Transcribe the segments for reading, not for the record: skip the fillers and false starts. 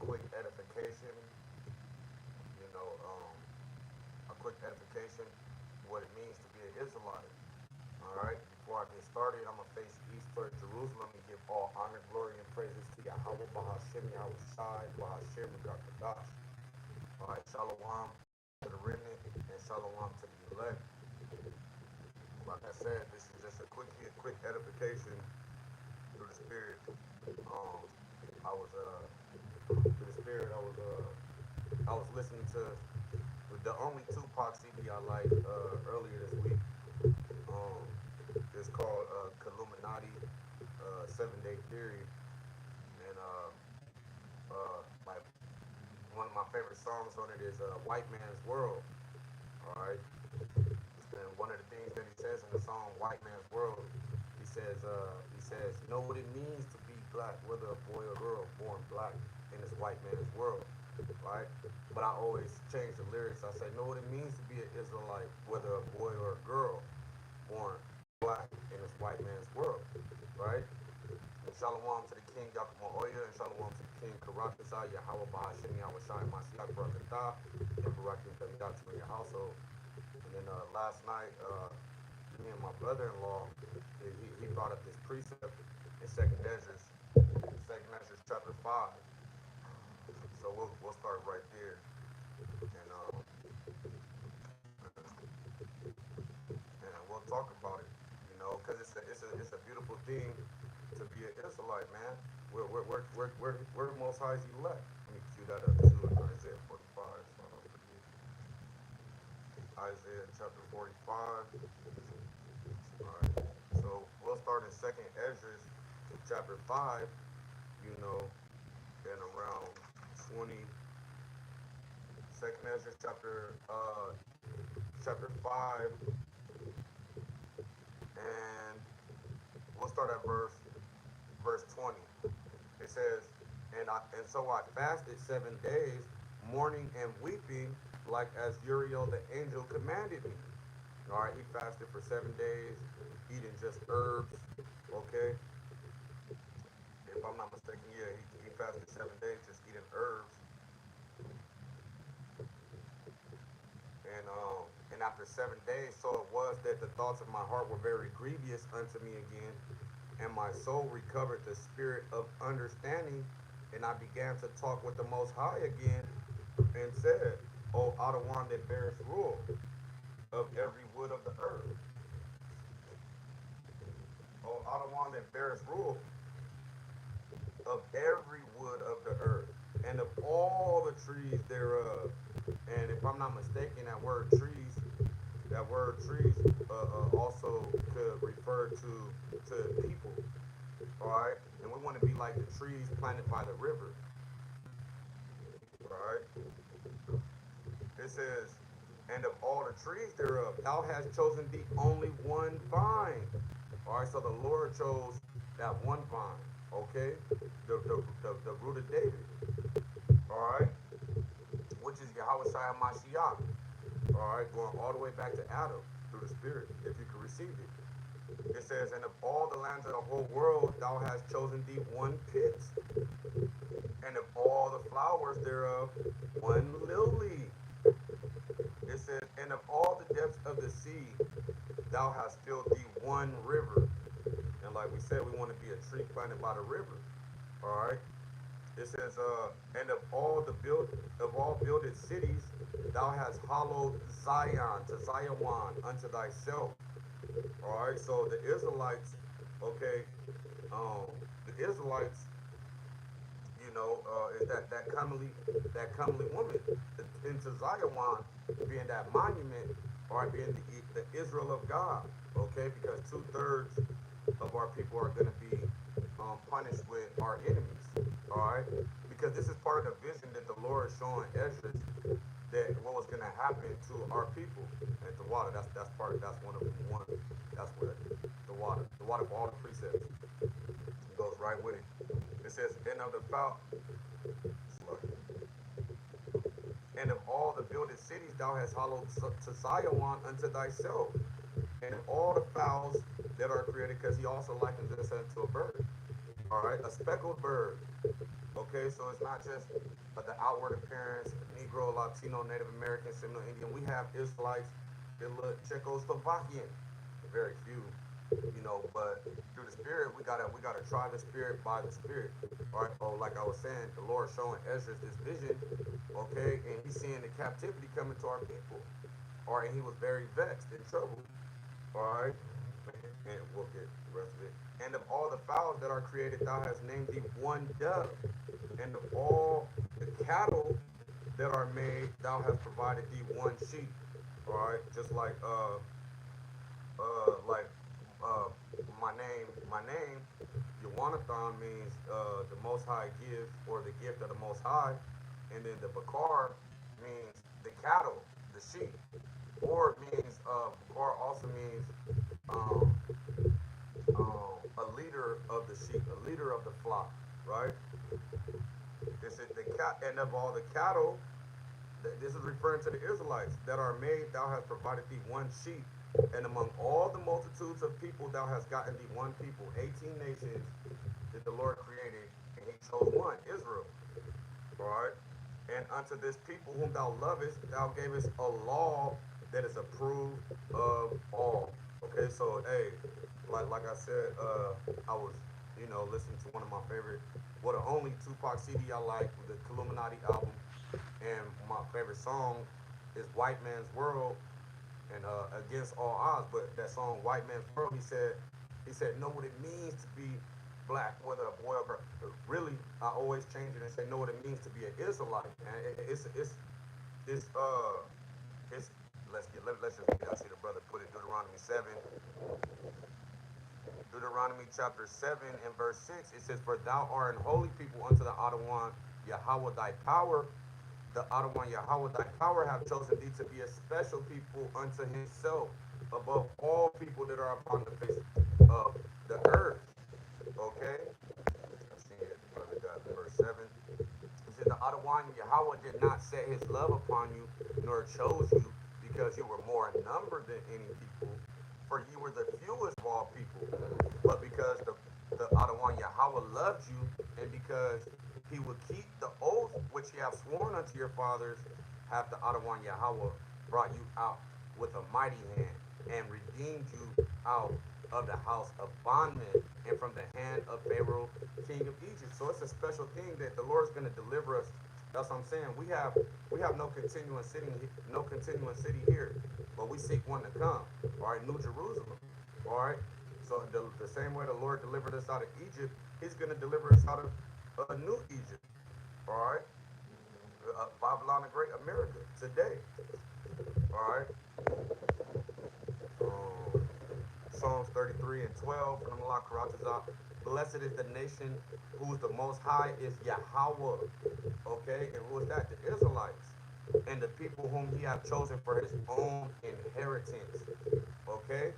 quick edification, you know, a quick edification, what it means to be an Israelite. All right. Before I get started, I'm gonna face east toward Jerusalem and give all honor, glory, and praises to Yahweh, Bahashem, Yahweh Shai, Bahashem, Kadash. All right. Shalom to the remnant and shalom to the elect. Like I said, this is just a quick edification through the spirit. Um, I was through the spirit. I was listening to the only Tupac CD I liked earlier this week. Um, it's called Illuminati 7 Day Theory, and like one of my favorite songs on it is White Man's World. All right, and one of the things that he says in the song White Man's World, he says, know what it means to be black, whether a boy or girl born black in this white man's world, right? But I always change the lyrics. I say, know what it means to be an Israelite, whether a boy or a girl born black in this white man's world, right? And shalom to the king Yaakov Oya, and shalom to the king Karakazah, Yahweh Bahashim, Yahweh Shai, Mashiach, Barakatah, and Barakim Kamidat to your household. And then last night, me and my brother-in-law, he brought up this precept in Second Ezra chapter 5. So we'll start right there, and and we'll talk about it, because it's a beautiful thing to be an Israelite, man. We're the Most High's elect. Let me cue that up too in Isaiah 45. So Isaiah chapter 45. All right. So we'll start in Second Ezra chapter 5. You know, and around 20. Second Ezra chapter 5, and we'll start at verse 20. It says, and so I fasted 7 days, mourning and weeping, like as Uriel the angel commanded me. All right, he fasted for 7 days, eating just herbs. Okay, if I'm not mistaken, yeah, he fasted 7 days, just eating herbs. And after 7 days, so it was that the thoughts of my heart were very grievous unto me again, and my soul recovered the spirit of understanding, and I began to talk with the Most High again, and said, O Ottawan that bears rule of every wood of the earth, O Ottawan that bears rule of every wood of the earth, and of all the trees thereof. And if I'm not mistaken, that word trees also could refer to people. All right, and we want to be like the trees planted by the river. All right, it says, and of all the trees thereof, thou hast chosen thee only one vine. All right, so the Lord chose that one vine. Okay, the root of David. All right, which is Yahweh Shai Mashiach. All right, going all the way back to Adam through the Spirit, if you can receive it. It says, and of all the lands of the whole world, thou hast chosen thee one pit, and of all the flowers thereof, one lily. It says, and of all the depths of the sea, thou hast filled thee one river. And like we said, we want to be a tree planted by the river. All right. It says, and of all builded cities, thou hast hollowed Zion to Zion unto thyself. All right. So the Israelites, okay, the Israelites, is that comely woman into Zion, being that monument, or being the Israel of God. Okay, because 2/3 of our people are going to be punished with our enemies. All right, because this is part of the vision that the Lord is showing Ezra, that what was going to happen to our people at the water. That's part. That's one of them. That's what the water for all the precepts. It goes right with it. It says, and of all the builded cities thou hast hollowed to Zion unto thyself, and all the fowls that are created, because he also likens us unto a bird. All right, a speckled bird. Okay, so it's not just the outward appearance, Negro, Latino, Native American, Seminole Indian. We have Israelites, Czechoslovakian, very few, but through the Spirit, we gotta try the Spirit by the Spirit. All right. Oh, like I was saying, the Lord showing Ezra this vision, okay, and he's seeing the captivity coming to our people. All right, and he was very vexed and troubled. All right, and we'll get the rest of it. And of all the fowls that are created, thou hast named thee one dove. And of all the cattle that are made, thou hast provided thee one sheep. All right, just like uh, my name, Yawanathan means the Most High gives, or the gift of the Most High, and then the Bakar means the cattle, the sheep, or it means Bakar also means um, a leader of the sheep, a leader of the flock, right? This is the cat, and of all the cattle, this is referring to the Israelites that are made. Thou hast provided thee one sheep, and among all the multitudes of people, thou hast gotten thee one people. 18 nations that the Lord created, and He chose one, Israel. All right. And unto this people whom thou lovest, thou gavest a law that is approved of all. Okay, so hey, like I said, I was listening to one of my favorite, well, the only Tupac CD I like, the Illuminati album, and my favorite song is White Man's World and Against All Odds. But that song White Man's World, he said know what it means to be black, whether a boy or girl. Really, I always change it and say know what it means to be an Israelite. And it's let's just read. I see the brother put it, Deuteronomy chapter 7 and verse 6. It says, for thou art an holy people unto the Adonai Yahweh thy power. The Adonai Yahweh thy power have chosen thee to be a special people unto himself above all people that are upon the face of the earth. Okay? I see it, brother got verse 7. It says, the Adonai Yahweh did not set his love upon you, nor chose you, because you were more in number than any people, for you were the fewest of all people, but because the Adonai Yahweh loved you, and because he would keep the oath which he hath sworn unto your fathers, hath the Adonai Yahweh brought you out with a mighty hand, and redeemed you out of the house of bondmen, and from the hand of Pharaoh, king of Egypt. So it's a special thing that the Lord's going to deliver us. That's what I'm saying. We have no continuing city here, but we seek one to come. All right, New Jerusalem. All right. So the same way the Lord delivered us out of Egypt, He's going to deliver us out of New Egypt. All right. Babylon the Great, America today. All right. Um, Psalms 33 and 12 from Allah Karatazah. Blessed is the nation whose the Most High is Yahweh. Okay, and who is that? The Israelites. And the people whom He hath chosen for His own inheritance. Okay,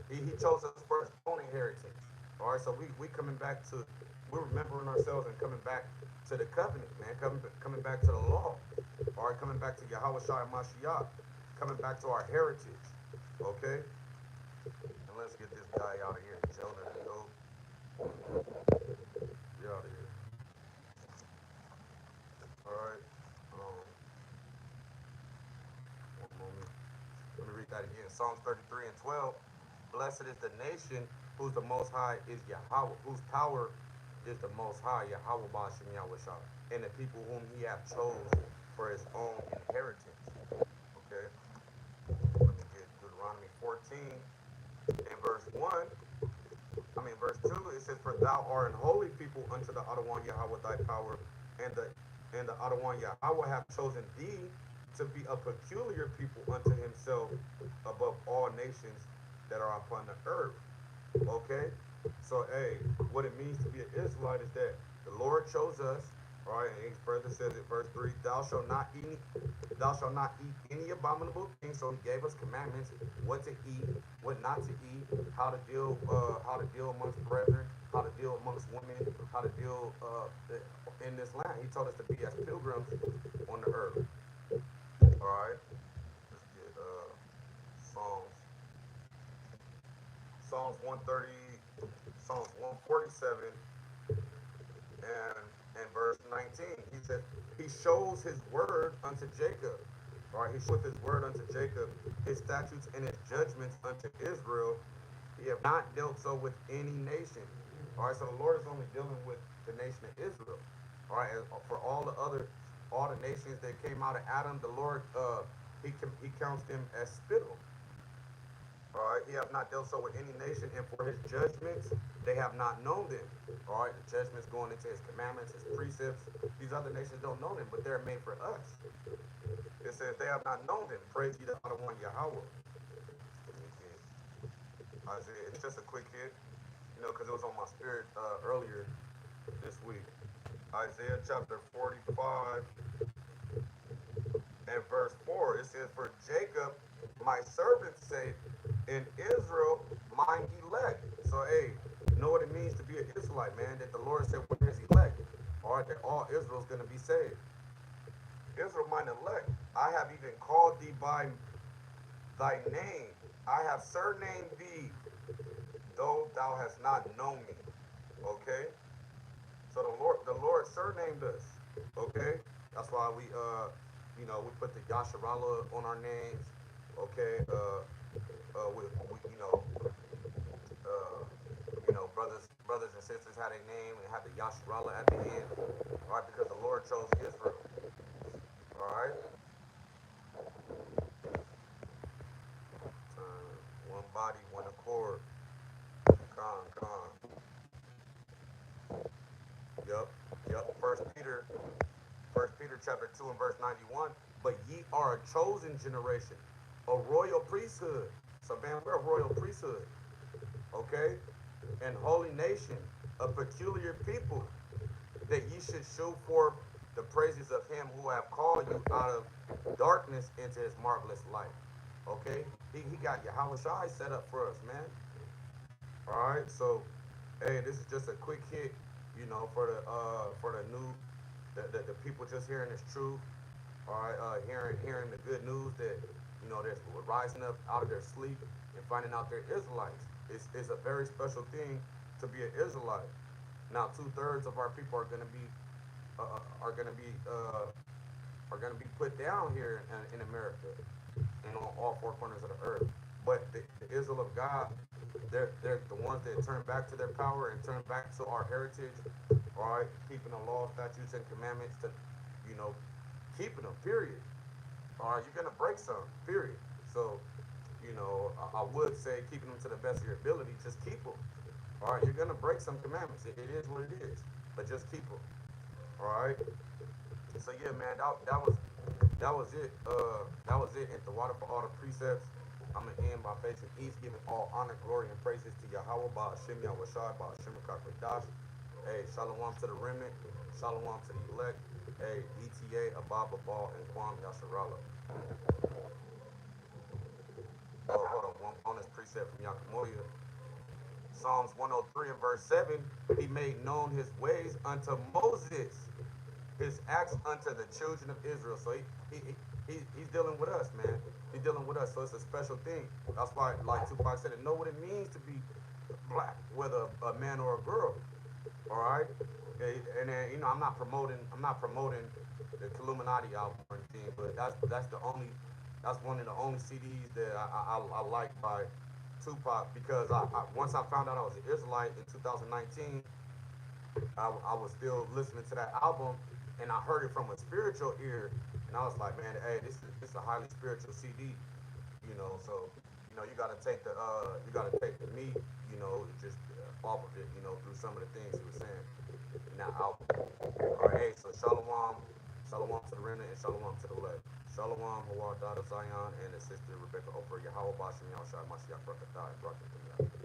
He chose us for His own inheritance. All right, so we coming back to, we're remembering ourselves and coming back to the covenant, man. Coming back to the law. All right, coming back to Yahweh Shai Mashiach. Coming back to our heritage. Okay. And let's get this guy out of here. Jonah and go. Get out of here. Alright. One moment. Let me read that again. Psalms 33 and 12. Blessed is the nation whose the Most High is Yahweh, whose power is the Most High, Yahweh Bashim Yahweh Shah, and the people whom He hath chose for His own inheritance. Okay. Let me get Deuteronomy 14 and verse 1. Verse 2, it says, for thou art an holy people unto the Adonai Yahweh thy power, and the Adonai Yahweh have chosen thee to be a peculiar people unto himself above all nations that are upon the earth. Okay? So, hey, what it means to be an Israelite is that the Lord chose us. All right, and he further says in verse 3, thou shalt not eat any abominable thing. So he gave us commandments, what to eat, what not to eat, how to deal amongst brethren, how to deal amongst women, how to deal in this land. He told us to be as pilgrims on the earth. All right, let's get Psalms Psalms 130, Psalms 147 And in verse 19, he said, he shows his word unto Jacob. All right, he showeth his word unto Jacob, his statutes and his judgments unto Israel. He have not dealt so with any nation. All right, so the Lord is only dealing with the nation of Israel. All right, and for all the nations that came out of Adam, the Lord, he counts them as spittle. All right, he have not dealt so with any nation, and for his judgments, they have not known them. All right, the judgments going into his commandments, his precepts. These other nations don't know them, but they're made for us. It says they have not known them. Praise ye the one Yahweh. Isaiah, it's just a quick hit, because it was on my spirit earlier this week. Isaiah chapter 45 and verse 4, it says, for Jacob, my servant's sake, in Israel, mine elect. So, hey, you know what it means to be an Israelite, man? That the Lord said, where is elect? All right, that all Israel's going to be saved. Israel, mine elect. I have even called thee by thy name. I have surnamed thee, though thou hast not known me. Okay? So the Lord surnamed us. Okay? That's why we put the Yasharala on our names. Okay? Uh, brothers and sisters had a name and had the Yasharala at the end. All right? Because the Lord chose Israel. All right? One body, one accord. Con. Yep. Yep. First Peter chapter 2 and verse 91. But ye are a chosen generation, a royal priesthood. So man, we're a royal priesthood. Okay? And holy nation, a peculiar people, that ye should show forth the praises of him who have called you out of darkness into his marvelous light. Okay? He got Yahweh Shai set up for us, man. Alright, so hey, this is just a quick hit, for the new the people just hearing this truth. Alright, hearing the good news that they're rising up out of their sleep and finding out they're Israelites. It's a very special thing to be an Israelite. Now, 2/3 of our people are gonna be put down here in America and on all four corners of the earth. But the Israel of God, they're the ones that turn back to their power and turn back to our heritage. All right, keeping the law, statutes, and commandments to, you know, keeping them. Period. All right, you're gonna break some. Period. So, I would say keeping them to the best of your ability. Just keep them. All right, you're gonna break some commandments. It is what it is. But just keep them. All right. So yeah, man, that was it. That was it. At the water for all the precepts. I'm gonna end by facing east, giving all honor, glory, and praises to Yahweh, by Hashem Yahushai, by Hashem Kakwadash. Hey, shalom to the remnant, shalom to the elect. Hey, ETA, Abba Ball, and Kwam Yasharala. Oh, hold on, one bonus precept from Yakamoya. Psalms 103 and verse 7. He made known his ways unto Moses, his acts unto the children of Israel. So he's dealing with us, man. He's dealing with us. So it's a special thing. That's why, like Tupac said, know what it means to be black, whether a man or a girl. All right. Okay, and then I'm not promoting the Illuminati album or anything, but that's one of the only CDs that I like by Tupac, because once I found out I was an Israelite in 2019, I was still listening to that album, and I heard it from a spiritual ear, and I was like, man, hey, this is a highly spiritual CD, So you gotta take the meat, just off of it, through some of the things he was saying in that album. All right, hey, so shalom to the remnant, and shalom to the left. Shalom, Hawar, daughter Zion, and his sister Rebecca Oprah, Yahweh Bashim, Yahshua Mashiach, Brakatah, Brakatah.